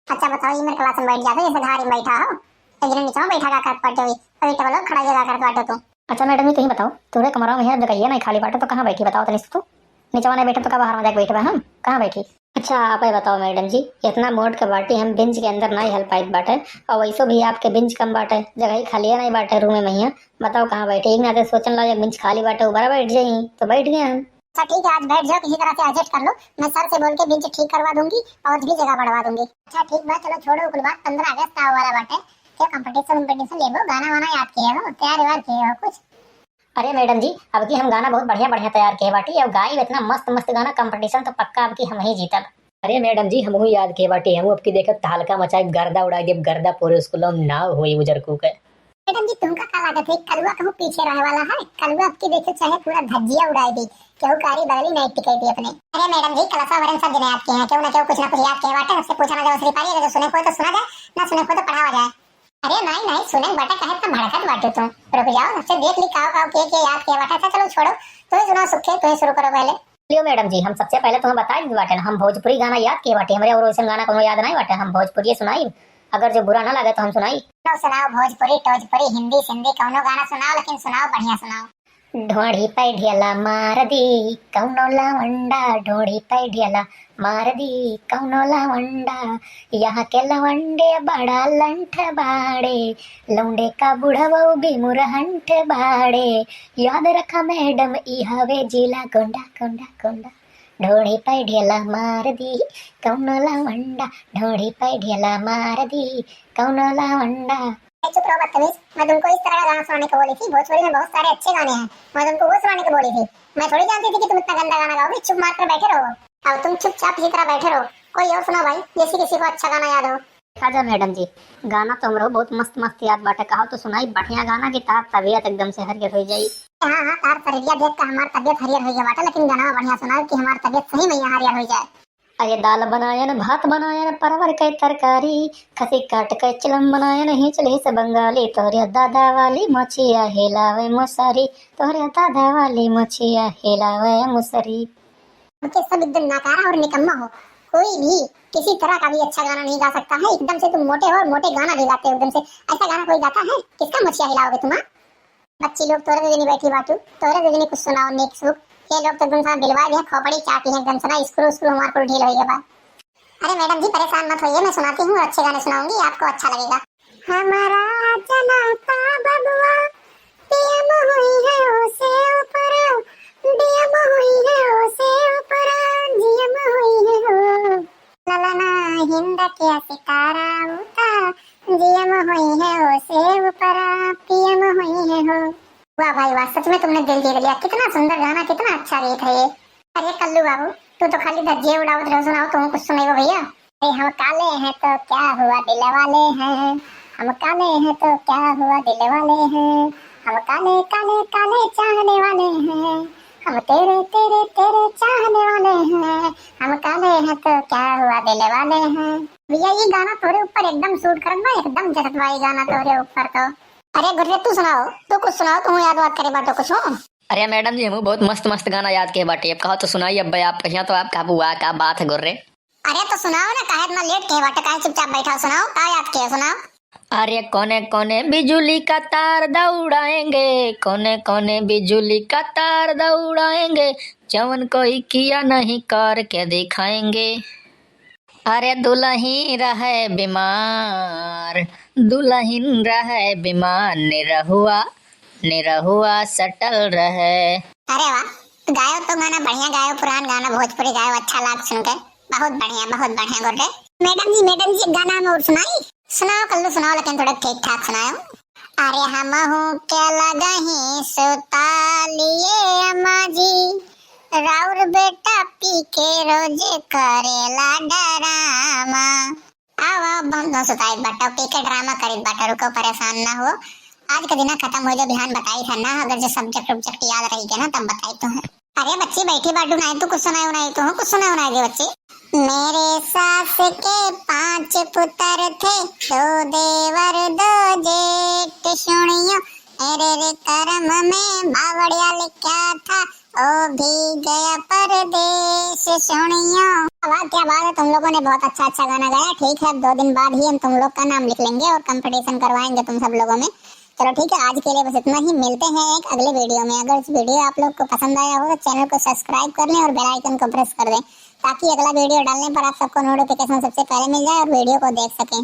अच्छा बताओ, ये मेरे क्लास में बैठ जाते जैसे घर में बैठा हो, इधर नीचे में बैठा का कर पड़ते हुई अभी तो बोलो खड़ा जगह कर बाटो तुम। अच्छा मैडम जी, कहीं बताओ तोरे कमरा में है जगह नहीं खाली बाटे तो कहाँ बैठी बताओ तनी से। तू नीचे नहीं बैठे तो कब बाहर में जाके बैठे हम कहाँ बैठी। अच्छा आप ही बताओ मैडम जी, इतना मोट के बाटी हम बेंच के अंदर नहीं हेल पाई बाटे, और वैसे भी आपके बेंच कम बाटे, जगह ही खाली है नहीं बाटे रूम में ही। बताओ कहाँ बैठे, एक ना सोचने लगे बेंच खाली बाटे ऊपर बैठ जाई तो बैठ गए हम। अच्छा ठीक है, आज बैठ जाओ, किसी तरह से एडजस्ट कर लो, मैं सर से बोल के बेंच ठीक करवा दूंगी और भी जगह बढ़वा दूंगी। अच्छा ठीक बात, चलो छोड़ो कुल बात। 15 अगस्त आने वाला बाटे, क्या कंपटीशन लेबो, गाना वाना याद किए हो, तैयार व्यार किए हो कुछ? अरे मैडम जी, अब की हम गाना बहुत बढ़िया बढ़िया तैयार किए बाटी, अब गाई इतना मस्त मस्त गाना, कंपटीशन तो पक्का अब की हम ही जीतब। अरे मैडम जी, हम याद किए बाटी, हम अब की देखत हल्का मचाए गर्दा उड़ा देब, गर्दा पूरे स्कूल में नाव होई उजर को के। मैडम जी तुमका का लागत है, कलुआ कहूँ पीछे रहे वाला है, कलुआ आपकी देखे चाहे पूरा धज्जिया उड़ाए दी, केहू कारी बदली नहीं टिकट दी अपने। अरे मैडम जी कलसा वरन सब दिन याद किए हैं, क्यों ना क्यों कुछ ना कुछ याद किए बाटे, उससे पूछना जब श्री पारी, अगर सुने को तो सुना जाए, ना सुने को तो पढ़ावा जाए। अरे नहीं नहीं सुने बाटे, कहे तो भड़कत बाटे तुम, रुक जाओ, सबसे देख ली काव काव के याद किए बाटे। अच्छा चलो छोड़ो, तुम सुनाओ सुखे, तुम शुरू करो पहले। लियो मैडम जी, हम सबसे पहले तुम्हें बता दी बाटे, हम भोजपुरी गाना याद किए बाटे, हमारे और वैसे गाना कोनो याद नहीं बाटे, हम भोजपुरी सुनाई, अगर जो बुरा ना लगे तो हम सुनाई। तो सुनाओ भोजपुरी टोजपुरी हिंदी सिंधी कौनो गाना सुनाओ, लेकिन सुनाओ बढ़िया सुनाओ। ढोड़ी पे ढेला मार दी कौनो लवंडा, ढोड़ी पे ढेला मार दी कौनो लवंडा, यहाँ के लवंडे बड़ा लंठ बाड़े, लौंडे का बुढ़वा भी मुरहंठ बाड़े, याद रखा मैडम ई हवे जिला गोंडा गोंडा गोंडा। ढोड़ी पे ढेला मार दी कौनो लवंडा, ढोड़ी पे ढेला मार दी कौनो लवंडा। चुप रहो बदतमीज, मैं तुमको इस तरह का गाना सुनाने को बोली थी, भोजपुरी में बहुत सारे अच्छे गाने हैं, मैं तुमको वो सुनाने को बोली थी, मैं थोड़ी जानती थी कि तुम इतना गंदा गाना गाओगे। चुप मार कर बैठे रहो, अब तुम चुपचाप इसी तरह बैठे रहो, कोई और सुनाओ भाई, जैसे किसी को अच्छा गाना याद हो। अच्छा मैडम जी, गाना तो हमरो बहुत मस्त मस्त याद बाटे, कहो तो सुनाई बढ़िया गाना की तार तबीयत एकदम से हरियर हो जाई। हाँ हाँ, तार तरिया देख कर हमारी तबीयत हरियर हो गई बाटे, लेकिन गाना बढ़िया सुनाओ कि हमारी तबीयत सही में यहाँ हरियर हो जाए। अरे दाल बनायन भात बनायन परवर के तरकारी, खसी काट के चिलम बनायन हिचली से बंगाली, तोरे दादा वाली मछिया हिलावे मुसरी, तोरे दादा वाली मछिया हिलावे मुसरी। उनके सब एकदम नाकारा और निकम्मा हो, कोई भी किसी तरह का भी अच्छा गाना नहीं गा सकता है, एकदम से तुम मोटे हो और मोटे गाना भी गाते हो एकदम से, ऐसा गाना कोई गाता है? किसका मछिया हिलाओगे तुम? बच्ची लोग तोरे दीदी बैठी बाटू, तोरे दीदी कुछ सुनाओ नेक सुख, ये लोग तो एकदम सा दिलवा दिया, खोपड़ी चाटी है एकदम से ना, स्क्रू स्क्रू हमारे को ढील हो गया बात। अरे मैडम जी परेशान मत होइए, मैं सुनाती हूँ, अच्छे गाने सुनाऊंगी, आपको अच्छा लगेगा। हमारा जना का बबुआ पियम हुई है उसे ऊपर, दियम हुई है उसे ऊपर, जियम हुई है हो ललना हिंद के सितारा उता, जियम हुई है उसे ऊपर, पियम हुई है हो। वाह भाई वाह, सच में तुमने दिल जीत लिया, कितना सुंदर गाना, कितना अच्छा गीत है ये। अरे कल्लू बाबू, तू तो खाली धज्जे उड़ावत रहो, सुनाओ तुम कुछ सुनाओ भैया। अरे हम काले हैं तो क्या हुआ दिल वाले हैं, हम काले हैं तो क्या हुआ दिल वाले हैं, हम काले काले काले चाहने वाले हैं, हम तेरे तेरे तेरे चाहने वाले हैं, हम काले हैं तो क्या हुआ दिल वाले हैं। भैया ये गाना तोरे ऊपर एकदम सूट करना, एकदम जचत भाई गाना तोरे ऊपर तो। अरे गुर्रे तू सुनाओ, तू कुछ सुनाओ, तू याद बात करे बाटो कुछ हो। अरे मैडम जी, हम बहुत मस्त मस्त गाना याद किए बाटे, अब कहो तो सुनाई, अब भाई आप कहिया तो आप का बुआ का बात है गुर्रे। अरे तो सुनाओ ना, काहे इतना लेट किए बाटे, काहे चुपचाप बैठा हो, सुनाओ का याद किए सुनाओ। अरे कोने कोने बिजली का तार दौड़ाएंगे, कोने कोने बिजली का तार दौड़ाएंगे, जवन कोई किया नहीं करके दिखाएंगे। अरे दुल्हन रहे बीमार, दुल्हन रहे बीमार, निरहुआ निरहुआ सटल रहे। अरे वाह, तो गायो तो गाना बढ़िया गायो, पुरान गाना भोजपुरी गायो, अच्छा लाग सुनकर, बहुत बढ़िया गुर्रे। मैडम जी गाना हम और सुनाई, सुनाओ कल्लू सुनाओ, लेकिन थोड़ा ठीक ठाक सुनाओ। अरे हम हूँ क्या लगा ही सुतालिए अम्मा जी, राउर बेटा पी के रोज करेला डरामा। आओ हम दोनों सुताई बाटा, पी के ड्रामा करी बाटा, रुको परेशान ना हो, आज का दिन खत्म हो जो बिहान बताई था ना, अगर जो सब्जेक्ट ऑब्जेक्ट याद रही गया ना तब बताई तो है। अरे बच्ची बैठी बाटू, नहीं तो कुछ सुनाई उनाई तो कुछ सुनाई उनाई दे बच्ची। मेरे सास के 5 पुत्र थे, 2 देवर 2 जेठ सुनियो, मेरे रे कर्म में बावड़िया लिखा था, ओ भी गया परदेश सुनियो। क्या बात है, तुम लोगों ने बहुत अच्छा अच्छा गाना गाया। ठीक है, अब 2 दिन बाद ही हम तुम लोग का नाम लिख लेंगे और कंपटीशन करवाएंगे तुम सब लोगों में। चलो ठीक है, आज के लिए बस इतना ही। मिलते हैं एक अगले वीडियो में। अगर इस वीडियो आप लोग को पसंद आया हो तो चैनल को सब्सक्राइब कर लें और बेल आइकन को प्रेस कर दें, ताकि अगला वीडियो डालने पर आप सबको नोटिफिकेशन सबसे पहले मिल जाए और वीडियो को देख सकें।